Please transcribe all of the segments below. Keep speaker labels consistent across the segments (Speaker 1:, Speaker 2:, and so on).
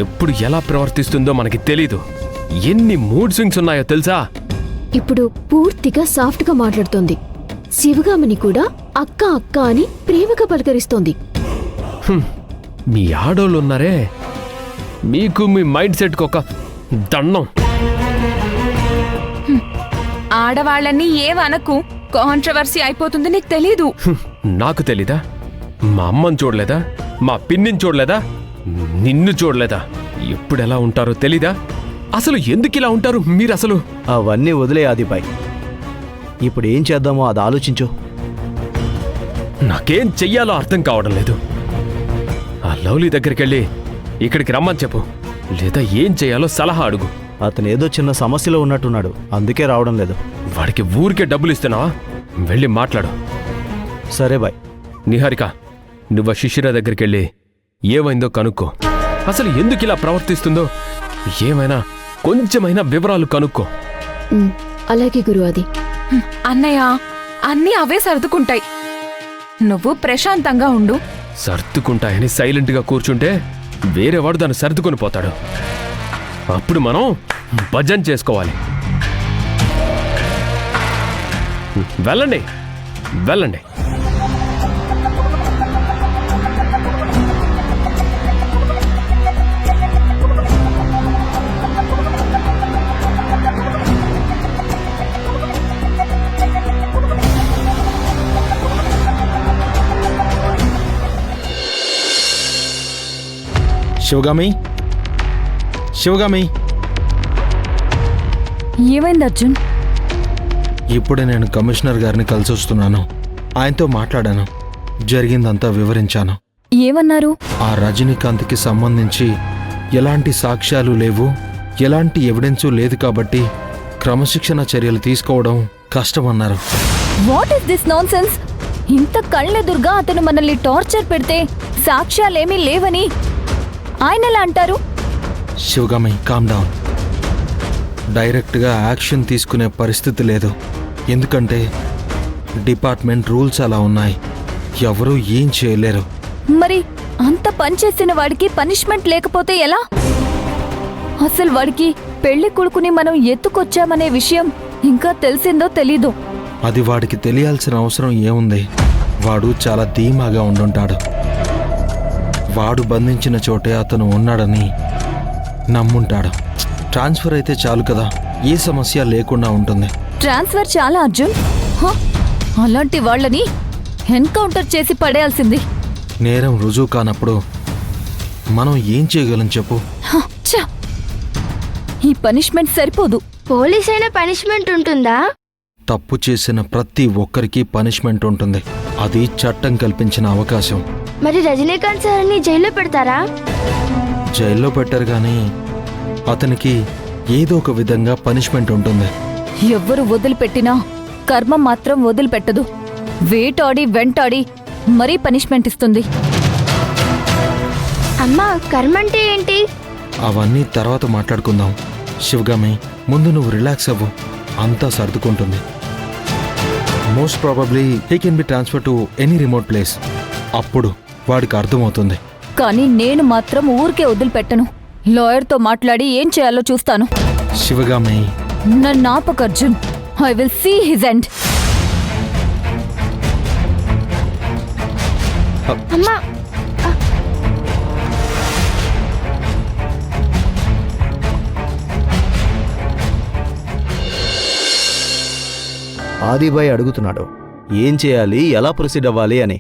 Speaker 1: ఎప్పుడు ఎలా ప్రవర్తిస్తుందో మనకి తెలీదు. ఎన్ని మూడ్ స్వింగ్స్ ఉన్నాయో తెలుసా?
Speaker 2: ఇప్పుడు పూర్తిగా సాఫ్ట్గా మాట్లాడుతోంది. శివగామిని కూడా అక్క అక్క అని ప్రేమగా పలకరిస్తోంది.
Speaker 1: మీ ఆడోళ్ళున్నారే, మీకు మీ మైండ్ సెట్కి ఒక దండం.
Speaker 3: ఆడవాళ్ళని ఏవనకు, కాంట్రవర్సీ అయిపోతుంది. నీకు తెలీదు.
Speaker 1: నాకు తెలీదా? మా అమ్మని చూడలేదా? మా పిన్నిని చూడలేదా? నిన్ను చూడలేదా? ఎప్పుడెలా ఉంటారో తెలీదా? అసలు ఎందుకు ఇలా ఉంటారు మీరు? అసలు
Speaker 4: అవన్నీ వదిలే ఆదిబాయ్, ఇప్పుడు ఏం చేద్దామో అది ఆలోచించు.
Speaker 1: నాకేం చెయ్యాలో అర్థం కావడం లేదు. ఆ లవ్లీ దగ్గరికి వెళ్ళి ఇక్కడికి రమ్మని చెప్పు, లేదా ఏం చేయాలో సలహా అడుగు.
Speaker 4: అతను ఏదో చిన్న సమస్యలో ఉన్నట్టున్నాడు, అందుకే రావడం లేదు.
Speaker 1: వాడికి ఊరికే డబ్బులు ఇస్తున్నావా? వెళ్ళి మాట్లాడు.
Speaker 4: సరే బాయ్.
Speaker 1: నిహారిక, నువ్వు శిశిర దగ్గరికి వెళ్ళి ఏమైందో కనుక్కో. అసలు ఎందుకు ఇలా ప్రవర్తిస్తుందో ఏమైనా కొంచెమైనా వివరాలు కనుక్కో.
Speaker 2: అలాగే గురువాది.
Speaker 3: అన్నయ్య, అన్నీ అవే సర్దుకుంటాయి. నువ్వు ప్రశాంతంగా ఉండు.
Speaker 1: సర్దుకుంటాయని సైలెంట్గా కూర్చుంటే వేరేవాడు దాన్ని సర్దుకొని పోతాడు. అప్పుడు మనం భజన చేసుకోవాలి. వెళ్ళండి వెళ్ళండి.
Speaker 5: శివగామి, శివగామి,
Speaker 3: ఏమైంది అర్జున్?
Speaker 5: ఇప్పుడే నేను కమిషనర్ గారిని కలిసి వస్తున్నాను. ఆయనతో మాట్లాడాను, జరిగిందంతా వివరించాను.
Speaker 3: ఏమన్నారు?
Speaker 5: ఆ రజనీకాంత్కి సంబంధించి ఎలాంటి సాక్ష్యాలు లేవు, ఎలాంటి ఎవిడెన్సు లేదు కాబట్టి క్రమశిక్షణ చర్యలు తీసుకోవడం కష్టమన్నారు.
Speaker 6: What is this nonsense? ఇంత కళ్ళెదురుగా అతను మనల్ని టార్చర్ పెడితే సాక్ష్యాలేమీ లేవని ఆయన ఎలా అంటారు?
Speaker 5: Sivagami, calm down. డైరెక్ట్గా యాక్షన్ తీసుకునే పరిస్థితి లేదు. ఎందుకంటే డిపార్ట్మెంట్ రూల్స్ అలా ఉన్నాయి, ఎవరూ ఏం చేయలేరు.
Speaker 6: మరి అంత పనిచేసిన వాడికి పనిష్మెంట్ లేకపోతే ఎలా? అసలు వాడికి పెళ్లి కొడుకుని మనం ఎత్తుకొచ్చామనే విషయం ఇంకా తెలిసిందో తెలీదు.
Speaker 5: అది వాడికి తెలియాల్సిన అవసరం ఏముంది? వాడు చాలా ధీమాగా ఉండుంటాడు. వాడు బంధించిన చోటే అతను ఉన్నాడని నమ్ముంటాడు. ట్రాన్స్ఫర్ అయితే చాలు కదా, ఏ సమస్య లేకుండా ఉంటుంది.
Speaker 6: ట్రాన్స్ఫర్ చాలా అర్జున్. అలాంటి వాళ్ళని ఎన్కౌంటర్ చేసి పడేయాల్సింది.
Speaker 5: నేరం రుజువు కానప్పుడు మనం ఏం చేయగలం చెప్పు?
Speaker 6: ఈ పనిష్మెంట్ సరిపోదు.
Speaker 7: పోలీస్ అయినా పనిష్మెంట్ ఉంటుందా?
Speaker 5: తప్పు చేసిన ప్రతి ఒక్కరికి పనిష్మెంట్ ఉంటుంది. అది చట్టం కల్పించిన అవకాశం.
Speaker 7: మరి రజనీకాంత్ సార్ని జైల్లో పెడతారా?
Speaker 5: జైల్లో పెట్టరు కానీ అతనికి ఏదో ఒక విధంగా పనిష్మెంట్ ఉంటుంది.
Speaker 6: ఎవ్వరు వదిలిపెట్టినా కర్మ మాత్రం వదిలిపెట్టదు. వేటాడి వెంటాడి మరీ పనిష్మెంట్ ఇస్తుంది.
Speaker 7: అమ్మా, కర్మ అంటే ఏంటి?
Speaker 5: అవన్నీ తర్వాత మాట్లాడుకుందాం. శివగామి, ముందు నువ్వు రిలాక్స్ అవ్వు, అంతా సర్దుకుంటుంది. Most probably he can be transfer to any remote place. అప్పుడు వాడికి అర్థమవుతుంది.
Speaker 6: కానీ నేను మాత్రం ఊరికే వదిలిపెట్టను. లాయర్తో మాట్లాడి ఏం చేయాలో చూస్తాను.
Speaker 5: శివగామి,
Speaker 6: నన్ను ఆపకు Arjun. I will see his end.
Speaker 7: అమ్మా,
Speaker 4: ఆదిబాయ్ అడుగుతున్నాడు ఏం చేయాలి, ఎలా ప్రొసీడ్ అవ్వాలి అని.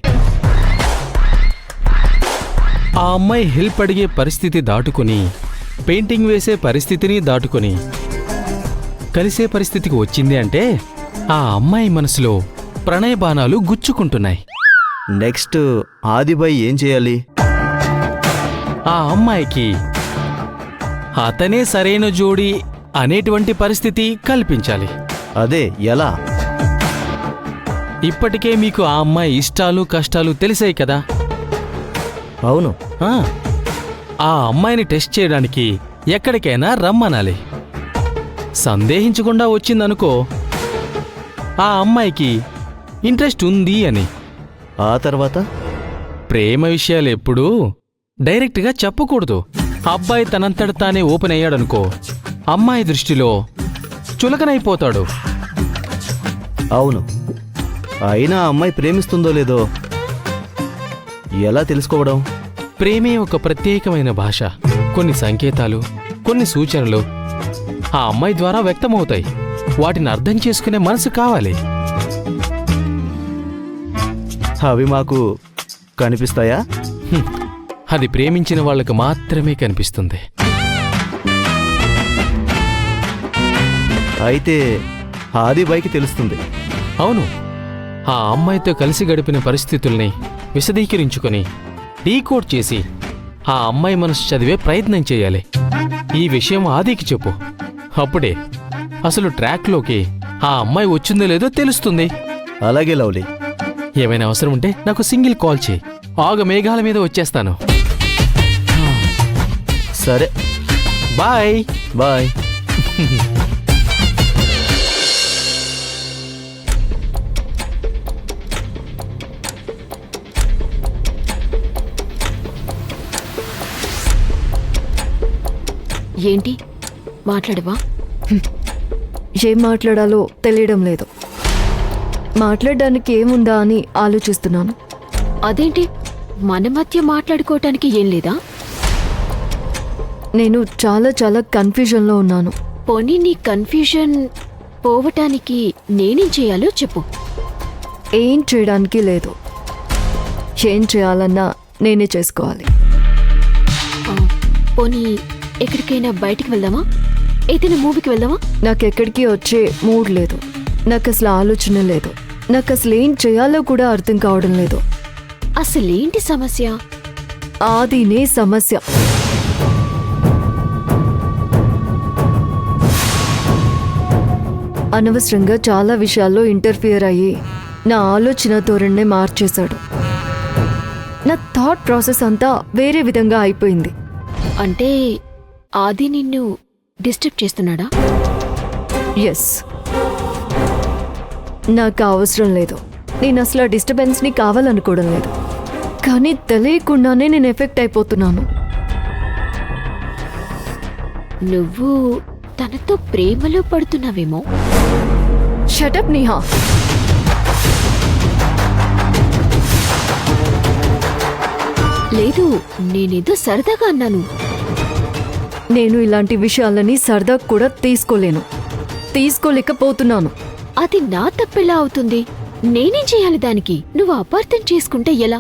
Speaker 8: ఆ అమ్మాయి హెల్ప్ అడిగే పరిస్థితి దాటుకుని, పెయింటింగ్ వేసే పరిస్థితిని దాటుకుని కలిసే పరిస్థితికి వచ్చింది అంటే ఆ అమ్మాయి మనసులో ప్రణయబాణాలు గుచ్చుకుంటున్నాయి.
Speaker 4: నెక్స్ట్ ఆదిబాయ్ ఏం చేయాలి?
Speaker 8: ఆ అమ్మాయికి అతనే సరైన జోడి అనేటువంటి పరిస్థితి కల్పించాలి.
Speaker 4: అదే ఎలా?
Speaker 8: ఇప్పటికే మీకు ఆ అమ్మాయి ఇష్టాలు కష్టాలు తెలిసాయి కదా.
Speaker 4: అవును.
Speaker 8: ఆ అమ్మాయిని టెస్ట్ చేయడానికి ఎక్కడికైనా రమ్మనాలి. సందేహించకుండా వచ్చిందనుకో ఆ అమ్మాయికి ఇంట్రెస్ట్ ఉంది అని.
Speaker 4: ఆ తర్వాత
Speaker 8: ప్రేమ విషయాలు ఎప్పుడూ డైరెక్ట్గా చెప్పకూడదు. అబ్బాయి తనంతట తానే ఓపెన్ అయ్యాడనుకో అమ్మాయి దృష్టిలో చులకనైపోతాడు.
Speaker 4: అవును, అయినా ఆ అమ్మాయి ప్రేమిస్తుందో లేదో ఎలా తెలుసుకోవడం?
Speaker 8: ప్రేమే ఒక ప్రత్యేకమైన భాష. కొన్ని సంకేతాలు, కొన్ని సూచనలు ఆ అమ్మాయి ద్వారా వ్యక్తమవుతాయి. వాటిని అర్థం చేసుకునే మనసు కావాలి.
Speaker 4: అవి మాకు కనిపిస్తాయా?
Speaker 8: హ్మ్. అది ప్రేమించిన వాళ్ళకు మాత్రమే కనిపిస్తుంది.
Speaker 4: అయితే ఆదిబాయికి తెలుస్తుంది.
Speaker 8: అవును, ఆ అమ్మాయితో కలిసి గడిపిన పరిస్థితుల్ని విశదీకరించుకొని డీకోడ్ చేసి ఆ అమ్మాయి మనసు చదివే ప్రయత్నం చేయాలి. ఈ విషయం ఆదికి చెప్పు. అప్పుడే అసలు ట్రాక్లోకి ఆ అమ్మాయి వచ్చిందో లేదో తెలుస్తుంది.
Speaker 4: అలాగే లవ్లీ.
Speaker 8: ఏమైనా అవసరం ఉంటే నాకు సింగిల్ కాల్ చేయి. ఆగ మేఘాల మీద వచ్చేస్తాను.
Speaker 4: సరే,
Speaker 8: బాయ్.
Speaker 4: బాయ్.
Speaker 2: ఏంటి మాట్లాడవా?
Speaker 6: ఏం మాట్లాడాలో తెలియడం లేదు. మాట్లాడడానికి ఏముందా అని ఆలోచిస్తున్నాను.
Speaker 2: అదేంటి మన మధ్య మాట్లాడుకోవటానికి ఏం లేదా?
Speaker 6: నేను చాలా చాలా కన్ఫ్యూజన్లో ఉన్నాను.
Speaker 2: పోనీ నీ కన్ఫ్యూజన్ పోవటానికి నేనేం చేయాలో చెప్పు.
Speaker 6: ఏం చేయడానికి లేదు. ఏం చేయాలన్నా నేనే చేసుకోవాలి.
Speaker 2: ఆ, పోనీ ఎక్కడికైనా బయటికి వెళ్దామా? ఏదైనా మూవీకి వెళ్దామా?
Speaker 6: నాకెక్కడికి వచ్చే మూడ్ లేదు. నాకు అసలు ఆలోచన లేదు. నాకు అసలు ఏం చేయాలో కూడా అర్థం కావడం లేదు.
Speaker 2: అసలేంటి సమస్య?
Speaker 6: ఆదినే సమస్య. అనవసరంగా చాలా విషయాల్లో ఇంటర్ఫియర్ అయ్యి నా ఆలోచన ధోరణిని మార్చేశాడు. నా థాట్ ప్రాసెస్ అంతా వేరే విధంగా అయిపోయింది.
Speaker 2: అంటే ఆది నిన్ను డిస్టర్బ్ చేస్తున్నాడా?
Speaker 6: ఎస్, నాకు అవసరం లేదు. నేను అసలు ఆ డిస్టర్బెన్స్ని కావాలనుకోవడం లేదు. కానీ తెలియకుండానే నేను ఎఫెక్ట్ అయిపోతున్నాను.
Speaker 2: నువ్వు తనతో ప్రేమలో పడుతున్నావేమో.
Speaker 6: షటప్ నేహా.
Speaker 2: లేదు, నేనేదో సరదాగా అన్నాను.
Speaker 6: నేను ఇలాంటి విషయాలని సరదా కూడా తీసుకోలేకపోతున్నాను.
Speaker 2: అది నా తప్పెలా అవుతుంది? నేనేం చేయాలి దానికి? నువ్వు అపార్థం చేసుకుంటే ఎలా?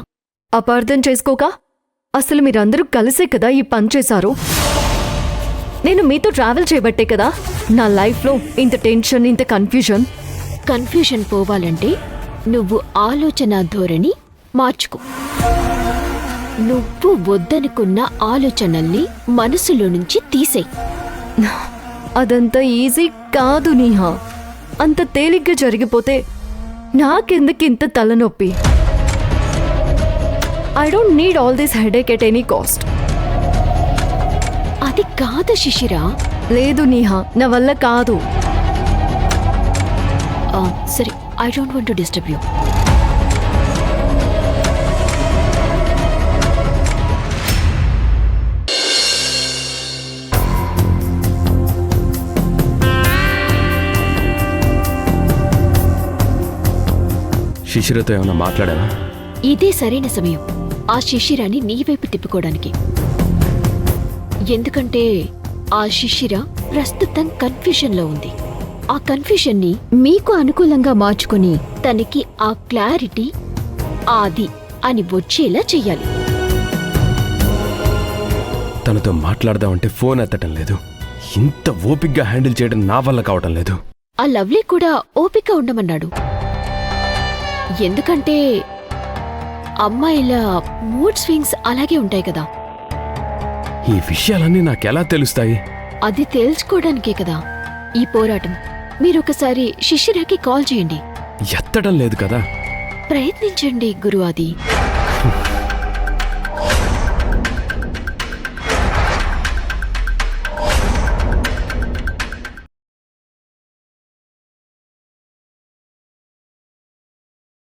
Speaker 6: అపార్థం చేసుకోక అసలు మీరందరూ కలిసే కదా ఈ పని చేశారు. నేను మీతో ట్రావెల్ చేయబట్టే కదా నా లైఫ్లో ఇంత టెన్షన్, ఇంత కన్ఫ్యూజన్.
Speaker 2: కన్ఫ్యూజన్ పోవాలంటే నువ్వు ఆలోచన ధోరణి మార్చుకో. నువ్వు వద్దనుకున్న ఆలోచనల్ని మనసులో నుంచి తీసేయ్.
Speaker 6: అదంతా ఈజీ కాదు నేహా. అంత తేలిగ్గా జరిగిపోతే నాకెందుకు ఇంత తలనొప్పి? I don't need all this headache at any cost.
Speaker 2: అది కాదు శిశిరా.
Speaker 6: లేదు నేహా, నా వల్ల కాదు.
Speaker 2: సరే, I don't want to disturb you.
Speaker 1: శిశిరతో ఏమైనా మాట్లాడావా?
Speaker 2: ఇదే సరైన సమయం ఆ శిశిరాన్ని నీ వైపు తిప్పుకోవడానికి. ఎందుకంటే ఆ శిశిర ప్రస్తుతం కన్ఫ్యూషన్లో ఉంది. ఆ కన్ఫ్యూషన్ని మీకు అనుకూలంగా మార్చుకుని తనకి ఆ క్లారిటీ ఆది అని వచ్చేలా చెయ్యాలి.
Speaker 1: తనతో మాట్లాడదామంటే ఫోన్ ఎత్తటం లేదు. ఇంత ఓపిగ్గా హ్యాండిల్ చేయడం నా వల్ల కావటం లేదు.
Speaker 2: ఆ లవ్లీ కూడా ఓపిక ఉండమన్నాడు. ఎందుకంటే అమ్మాయిల మూడ్ స్వింగ్స్ అలాగే ఉంటాయి కదా.
Speaker 1: ఈ విషయాలన్నీ నాకెలా తెలుస్తాయి?
Speaker 2: అది తెలుసుకోవడానికే కదా ఈ పోరాటం. మీరొకసారి శిశిరాకి కాల్ చేయండి.
Speaker 1: ఎత్తడం లేదు కదా.
Speaker 2: ప్రయత్నించండి గురు ఆది.